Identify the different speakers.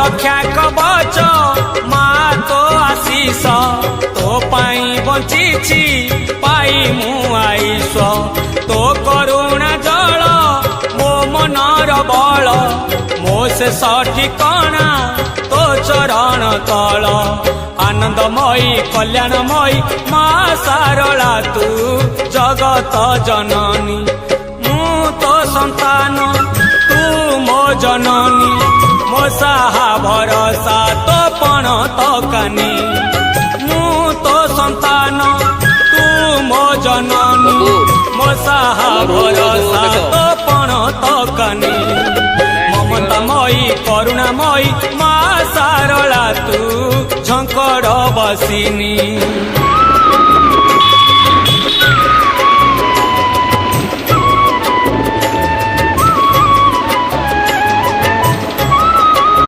Speaker 1: रक्षा कवच माँ तो आशीष तो पाई बंची पाई मु आईश तो करुणा जल मो मनर बल मो से ठिकाना तो चरण तल आनंदमयी कल्याणमयी माँ सारला तू जगत जननी मु तो संतान तू मो जननी मो साहा भरोसा तो पण तो कानी मु तो संतान तू मो जननी मो साहा भरोसा तो पण तो कानी ममतामयी करुणामयी माँ सारला तू झंकड़ बसिनी।